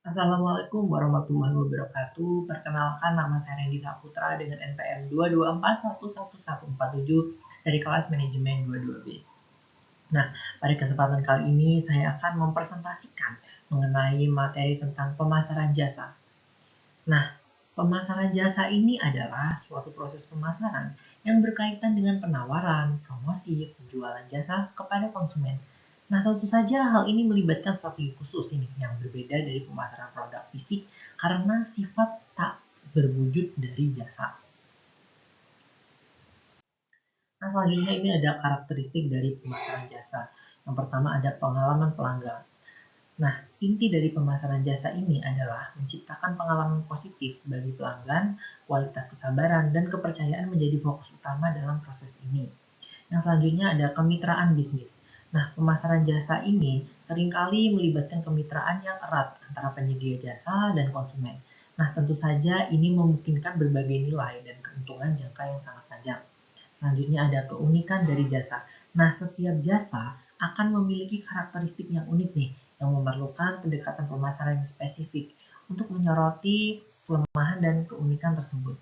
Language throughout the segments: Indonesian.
Assalamualaikum warahmatullahi wabarakatuh. Perkenalkan, nama saya Randy Saputra dengan NPM 224111147 dari kelas manajemen 22B. Nah, pada kesempatan kali ini saya akan mempresentasikan mengenai materi tentang pemasaran jasa. Nah, pemasaran jasa ini adalah suatu proses pemasaran yang berkaitan dengan penawaran, promosi, penjualan jasa kepada konsumen. Nah, tentu saja hal ini melibatkan strategi khusus ini yang berbeda dari pemasaran produk fisik karena sifat tak berwujud dari jasa. Nah, selanjutnya ini ada karakteristik dari pemasaran jasa. Yang pertama ada pengalaman pelanggan. Nah, inti dari pemasaran jasa ini adalah menciptakan pengalaman positif bagi pelanggan, kualitas kesabaran, dan kepercayaan menjadi fokus utama dalam proses ini. Yang selanjutnya ada kemitraan bisnis. Nah, pemasaran jasa ini seringkali melibatkan kemitraan yang erat antara penyedia jasa dan konsumen. Nah, tentu saja ini memungkinkan berbagai nilai dan keuntungan jangka yang sangat panjang. Selanjutnya ada keunikan dari jasa. Nah, setiap jasa akan memiliki karakteristik yang unik nih, yang memerlukan pendekatan pemasaran yang spesifik untuk menyoroti kelemahan dan keunikan tersebut.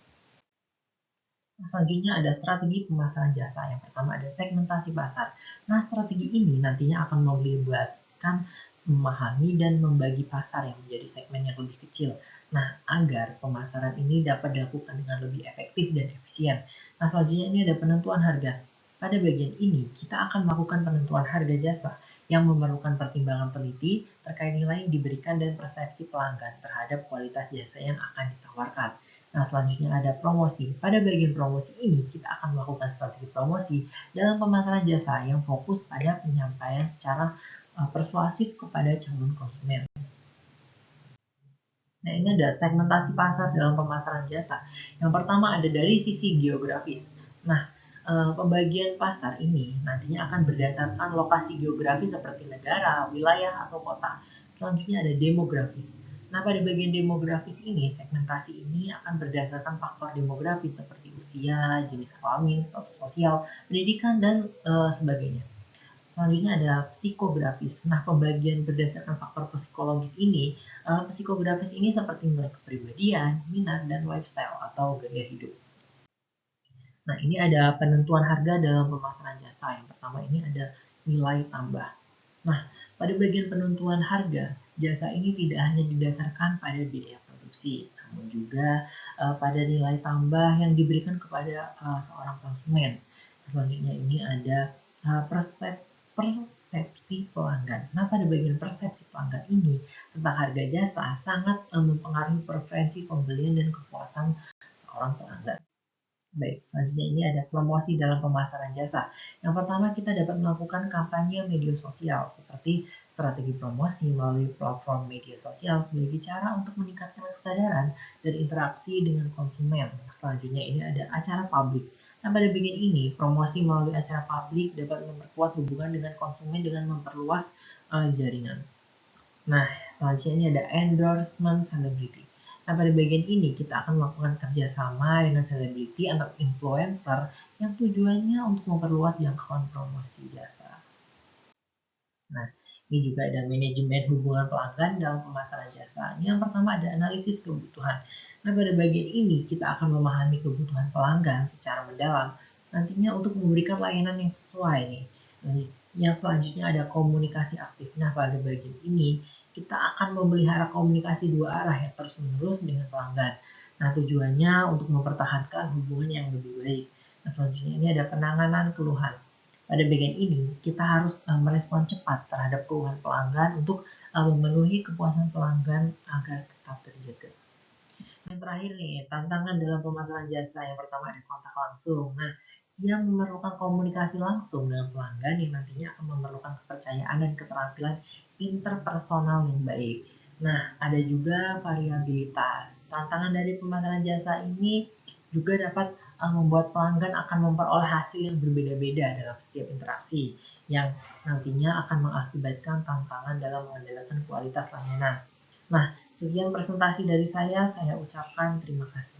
Selanjutnya ada strategi pemasaran jasa. Yang pertama ada segmentasi pasar. Nah, strategi ini nantinya akan melibatkan memahami dan membagi pasar yang menjadi segmen yang lebih kecil. Nah, agar pemasaran ini dapat dilakukan dengan lebih efektif dan efisien. Nah, selanjutnya ini ada penentuan harga. Pada bagian ini, kita akan melakukan penentuan harga jasa yang memerlukan pertimbangan teliti terkait nilai yang diberikan dan persepsi pelanggan terhadap kualitas jasa yang akan ditawarkan. Nah, selanjutnya ada promosi. Pada bagian promosi ini, kita akan melakukan strategi promosi dalam pemasaran jasa yang fokus pada penyampaian secara persuasif kepada calon konsumen. Nah, ini ada segmentasi pasar dalam pemasaran jasa. Yang pertama ada dari sisi geografis. Nah, pembagian pasar ini nantinya akan berdasarkan lokasi geografis seperti negara, wilayah, atau kota. Selanjutnya ada demografis. Nah, pada bagian demografis ini, segmentasi ini akan berdasarkan faktor demografis seperti usia, jenis kelamin, status sosial, pendidikan, dan sebagainya. Selanjutnya ada psikografis. Nah, pembagian berdasarkan faktor psikologis ini, psikografis ini seperti nilai kepribadian, minat, dan lifestyle atau gaya hidup. Nah, ini ada penentuan harga dalam pemasaran jasa. Yang pertama ini ada nilai tambah. Nah, pada bagian penentuan harga, jasa ini tidak hanya didasarkan pada biaya produksi, namun juga pada nilai tambah yang diberikan kepada seorang konsumen. Selanjutnya ini ada persepsi pelanggan. Nah, pada bagian persepsi pelanggan ini tentang harga jasa sangat mempengaruhi preferensi pembelian dan kepuasan seorang pelanggan. Baik, selanjutnya ini ada promosi dalam pemasaran jasa. Yang pertama, kita dapat melakukan kampanye media sosial seperti strategi promosi melalui platform media sosial sebagai cara untuk meningkatkan kesadaran dan interaksi dengan konsumen. Selanjutnya ini ada acara publik. Nah, pada bagian ini, promosi melalui acara publik dapat memperkuat hubungan dengan konsumen dengan memperluas jaringan. Nah, selanjutnya ini ada endorsement celebrity. Nah, pada bagian ini kita akan melakukan kerjasama dengan selebriti atau influencer yang tujuannya untuk memperluas jangkauan promosi jasa. Nah, ini juga ada manajemen hubungan pelanggan dalam pemasaran jasa. Ini yang pertama ada analisis kebutuhan. Nah, pada bagian ini kita akan memahami kebutuhan pelanggan secara mendalam nantinya untuk memberikan layanan yang sesuai nih. Yang selanjutnya ada komunikasi aktif. Nah, pada bagian ini kita akan memelihara komunikasi dua arah yang terus-menerus dengan pelanggan. Nah, tujuannya untuk mempertahankan hubungan yang lebih baik. Nah, selanjutnya ini ada penanganan keluhan. Pada bagian ini, kita harus merespon cepat terhadap keluhan pelanggan untuk memenuhi kepuasan pelanggan agar tetap terjaga. Yang terakhir nih, tantangan dalam pemasaran jasa. Yang pertama ada kontak langsung. Nah, yang memerlukan komunikasi langsung dengan pelanggan yang nantinya akan memerlukan kepercayaan dan keterampilan interpersonal yang baik. Nah, ada juga variabilitas. Tantangan dari pemasaran jasa ini juga dapat membuat pelanggan akan memperoleh hasil yang berbeda-beda dalam setiap interaksi yang nantinya akan mengakibatkan tantangan dalam mengandalkan kualitas layanan. Nah, sekian presentasi dari saya ucapkan terima kasih.